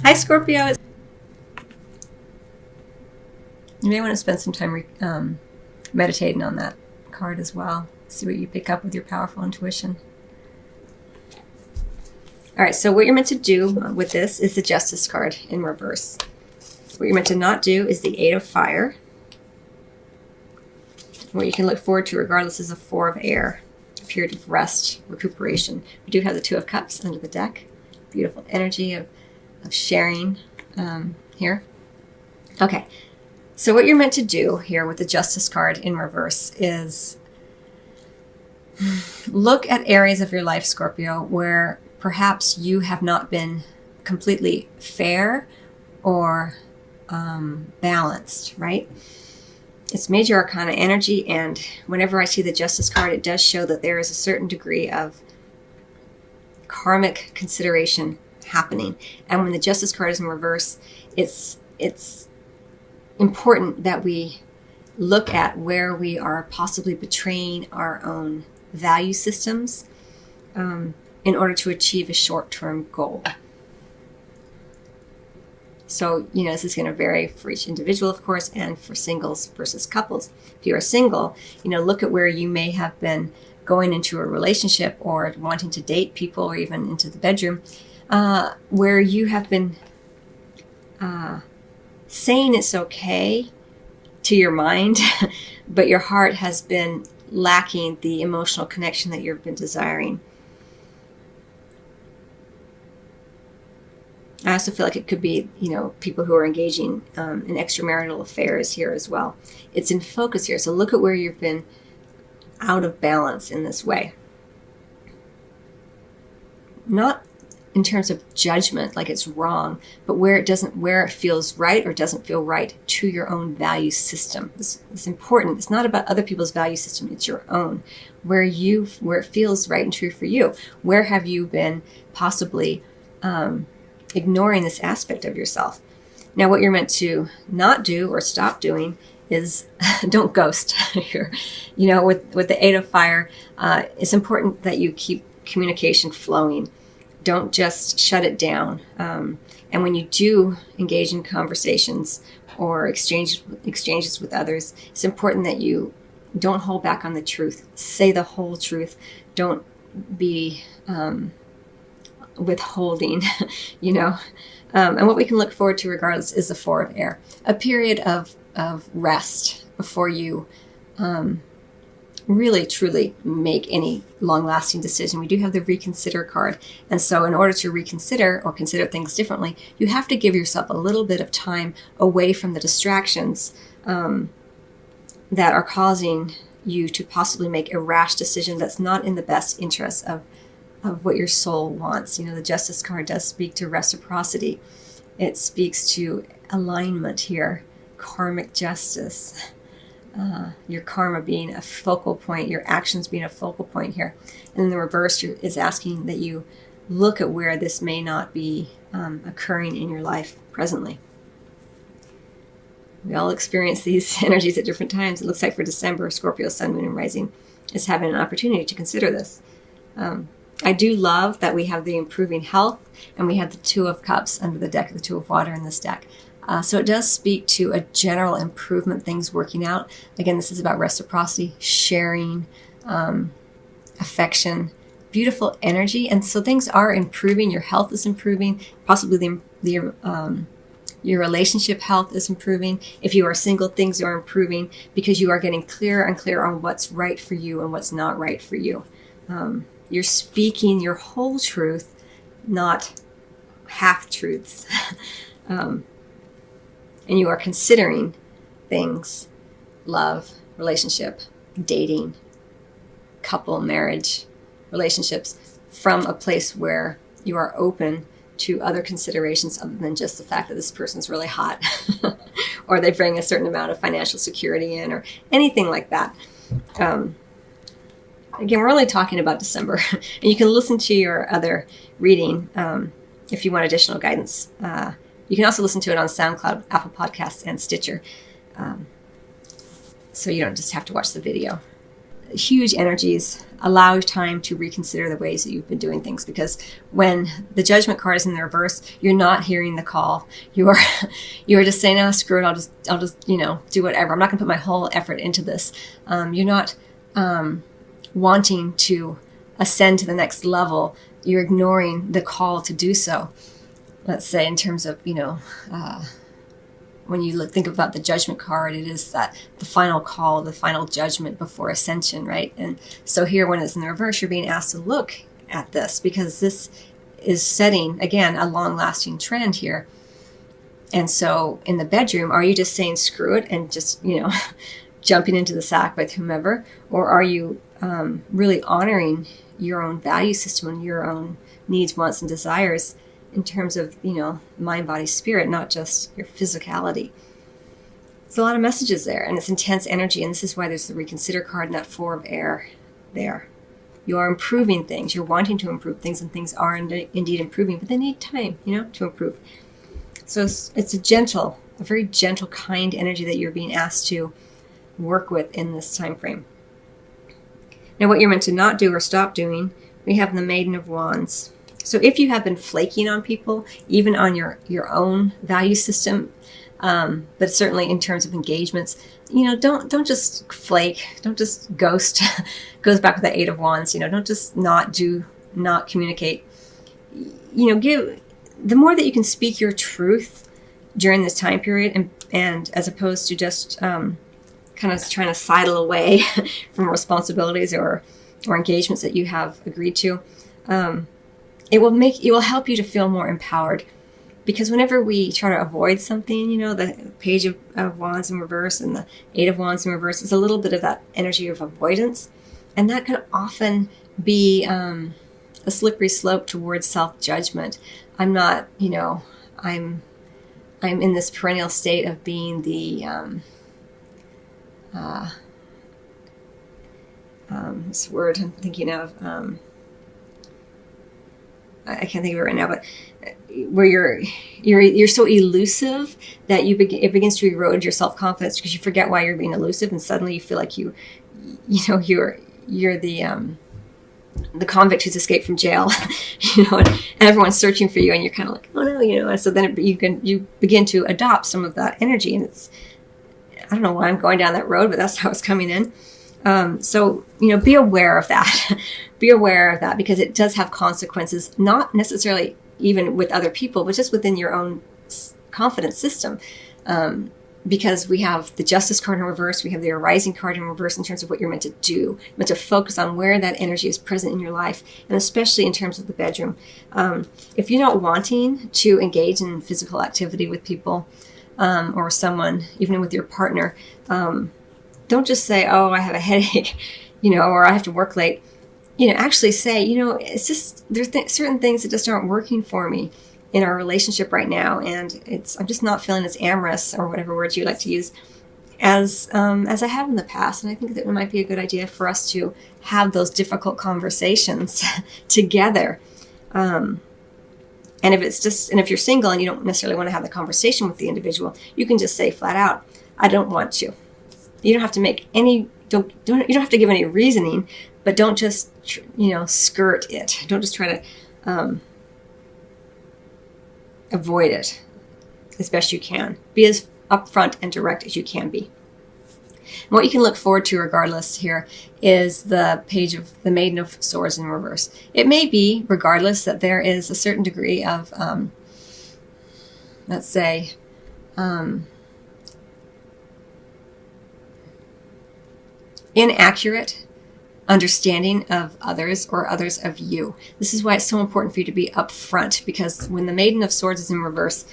Hi, Scorpio. You may want to spend some time meditating on that card as well. See what you pick up with your powerful intuition. All right, so what you're meant to do with this is the Justice card in reverse. What you're meant to not do is the Eight of Fire. What you can look forward to regardless is a Four of Air, a period of rest, recuperation. We do have the Two of Cups under the deck. Beautiful energy of sharing here. Okay, so what you're meant to do here with the Justice card in reverse is look at areas of your life, Scorpio, where perhaps you have not been completely fair or balanced, right? It's Major Arcana energy, and whenever I see the Justice card, it does show that there is a certain degree of karmic consideration happening. And when the Justice card is in reverse, it's important that we look at where we are possibly betraying our own value systems in order to achieve a short-term goal. So, this is going to vary for each individual, of course, and for singles versus couples. If you are single, look at where you may have been going into a relationship or wanting to date people or even into the bedroom, where you have been saying it's okay to your mind, but your heart has been lacking the emotional connection that you've been desiring. I also feel like it could be, people who are engaging in extramarital affairs here as well. It's in focus here. So look at where you've been out of balance in this way. Not in terms of judgment, like it's wrong, but where it feels right or doesn't feel right to your own value system. It's important. It's not about other people's value system. It's your own. Where it feels right and true for you. Where have you been possibly ignoring this aspect of yourself? Now, what you're meant to not do or stop doing is don't ghost here. With the Eight of Fire, it's important that you keep communication flowing. Don't just shut it down. And when you do engage in conversations or exchanges with others, it's important that you don't hold back on the truth. Say the whole truth. Don't be withholding, and what we can look forward to regardless is the Four of Air, a period of rest before you really truly make any long-lasting decision. We do have the Reconsider card, and so in order to reconsider or consider things differently, you have to give yourself a little bit of time away from the distractions that are causing you to possibly make a rash decision that's not in the best interest of what your soul wants. The Justice card does speak to reciprocity. It speaks to alignment here, karmic justice, your karma being a focal point, your actions being a focal point here. And in the reverse is asking that you look at where this may not be occurring in your life presently. We all experience these energies at different times. It looks like for December, Scorpio, Sun, Moon, and Rising is having an opportunity to consider this. I do love that we have the improving health and we have the Two of Cups under the deck, the Two of Water in this deck. So it does speak to a general improvement, things working out. Again, this is about reciprocity, sharing, affection, beautiful energy. And so things are improving. Your health is improving. Possibly your relationship health is improving. If you are single, things are improving because you are getting clearer and clearer on what's right for you and what's not right for you. You're speaking your whole truth, not half-truths. And you are considering things, love, relationship, dating, couple, marriage, relationships, from a place where you are open to other considerations other than just the fact that this person's really hot or they bring a certain amount of financial security in or anything like that. Again, we're only talking about December, and you can listen to your other reading if you want additional guidance. You can also listen to it on SoundCloud, Apple Podcasts, and Stitcher, so you don't just have to watch the video. huge energies, allow time to reconsider the ways that you've been doing things. Because when the Judgment card is in the reverse, you're not hearing the call. You're just saying, "Oh, screw it. I'll just do whatever. I'm not going to put my whole effort into this." You're not wanting to ascend to the next level. You're ignoring the call to do so. Let's say in terms of when you think about the Judgment card, it is that the final call, the final judgment before ascension, right? And so here, when it's in the reverse, you're being asked to look at this, because this is setting, again, a long-lasting trend here. And so in the bedroom, are you just saying screw it and just, jumping into the sack with whomever? Or are you really honoring your own value system and your own needs, wants, and desires in terms of, mind, body, spirit, not just your physicality? It's a lot of messages there, and it's intense energy, and this is why there's the Reconsider card and that Four of Air there. You are improving things. You're wanting to improve things, and things are indeed improving, but they need time, to improve. So it's a very gentle, kind energy that you're being asked to work with in this time frame. Now, what you're meant to not do or stop doing, we have the Maiden of Wands. So if you have been flaking on people, even on your own value system, but certainly in terms of engagements, don't just flake, don't just ghost. Goes back with the Eight of Wands. Don't just not communicate. The more that you can speak your truth during this time period, and as opposed to just kind of trying to sidle away from responsibilities or engagements that you have agreed to. It will help you to feel more empowered, because whenever we try to avoid something, the Page of Wands in reverse and the Eight of Wands in reverse is a little bit of that energy of avoidance, and that can often be a slippery slope towards self-judgment. I'm not, I'm in this perennial state of being the this word I'm thinking of. I can't think of it right now, but where you're so elusive that it begins to erode your self-confidence, because you forget why you're being elusive, and suddenly you feel like you're the convict who's escaped from jail, and everyone's searching for you, and you're kind of like, oh no, and so then you begin to adopt some of that energy, and I don't know why I'm going down that road, but that's how it's coming in. So be aware of that. Be aware of that, because it does have consequences, not necessarily even with other people, but just within your own confidence system. Because we have the Justice card in reverse, we have the Arising card in reverse in terms of what you're meant to do. You're meant to focus on where that energy is present in your life, and especially in terms of the bedroom. If you're not wanting to engage in physical activity with people, or someone, even with your partner, don't just say, oh, I have a headache, or I have to work late. Actually say, it's just, there's certain things that just aren't working for me in our relationship right now, and I'm just not feeling as amorous, or whatever words you like to use, as I have in the past. And I think that it might be a good idea for us to have those difficult conversations together. And if you're single and you don't necessarily want to have the conversation with the individual, you can just say flat out, I don't want to. You don't have to make any, you don't have to give any reasoning, but don't just, skirt it. Don't just try to avoid it as best you can. Be as upfront and direct as you can be. And what you can look forward to regardless here is the Page of the Maiden of Swords in reverse. It may be, regardless, that there is a certain degree of, let's say, inaccurate understanding of others, or others of you. This is why it's so important for you to be upfront, because when the Maiden of Swords is in reverse,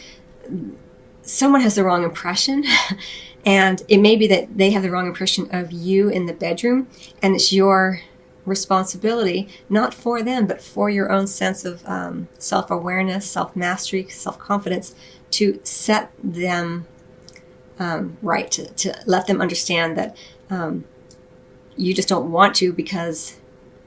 someone has the wrong impression, and it may be that they have the wrong impression of you in the bedroom, and it's your responsibility, not for them, but for your own sense of self-awareness, self-mastery, self-confidence, to set them right, to let them understand that you just don't want to, because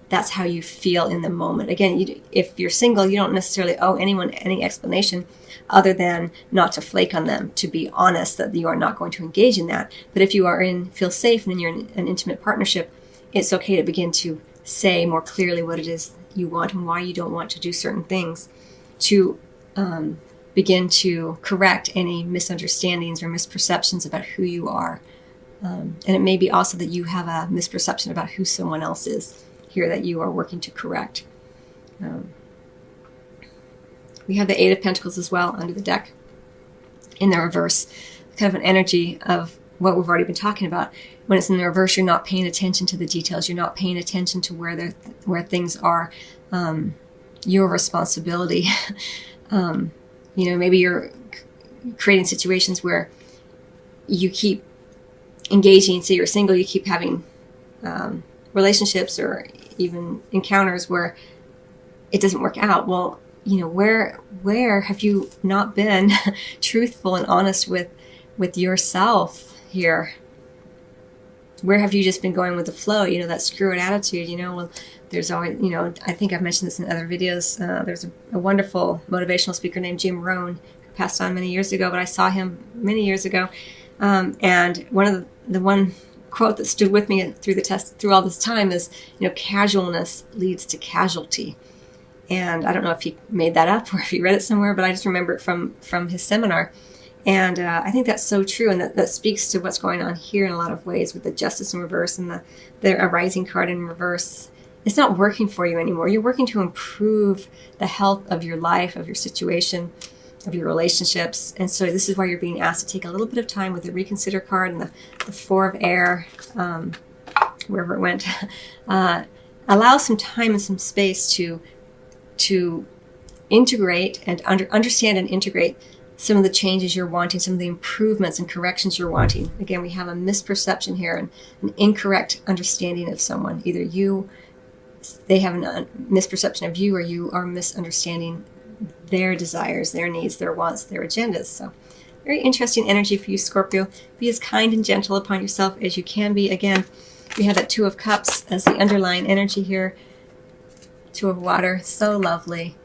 that's how you feel in the moment. Again, if you're single, you don't necessarily owe anyone any explanation other than not to flake on them, to be honest that you are not going to engage in that. But if you feel safe and you're in an intimate partnership, it's okay to begin to say more clearly what it is you want and why you don't want to do certain things, to begin to correct any misunderstandings or misperceptions about who you are. And it may be also that you have a misperception about who someone else is here that you are working to correct. We have the Eight of Pentacles as well under the deck in the reverse, kind of an energy of what we've already been talking about. When it's in the reverse, you're not paying attention to the details. You're not paying attention to where things are your responsibility. Maybe you're creating situations where you keep engaging. Say you're single, you keep having relationships or even encounters where it doesn't work out. Well, where have you not been truthful and honest with yourself here? Where have you just been going with the flow? That screw it attitude, well, there's always, I think I've mentioned this in other videos. There's a wonderful motivational speaker named Jim Rohn, who passed on many years ago, but I saw him many years ago. And one quote that stood with me through all this time is, casualness leads to casualty. And I don't know if he made that up or if he read it somewhere, but I just remember it from his seminar. And I think that's so true, and that speaks to what's going on here in a lot of ways with the Justice in reverse and the Arising card in reverse. It's not working for you anymore. You're working to improve the health of your life, of your situation, of your relationships. And so this is why you're being asked to take a little bit of time with the Reconsider card and the Four of Air, wherever it went. Allow some time and some space to integrate and understand and integrate some of the changes you're wanting, some of the improvements and corrections you're wanting. Again, we have a misperception here and an incorrect understanding of someone. Either they have a misperception of you, or you are misunderstanding their desires, their needs, their wants, their agendas. So very interesting energy for you, Scorpio. Be as kind and gentle upon yourself as you can be. Again, we have that Two of Cups as the underlying energy here. Two of Water, so lovely.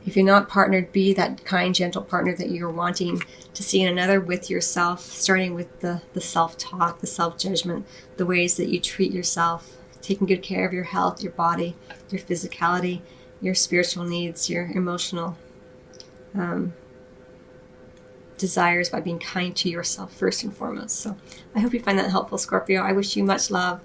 If you're not partnered, be that kind, gentle partner that you're wanting to see in another with yourself, starting with the self-talk, the self-judgment, the ways that you treat yourself, taking good care of your health, your body, your physicality, your spiritual needs, your emotional desires, by being kind to yourself first and foremost. So I hope you find that helpful, Scorpio. I wish you much love.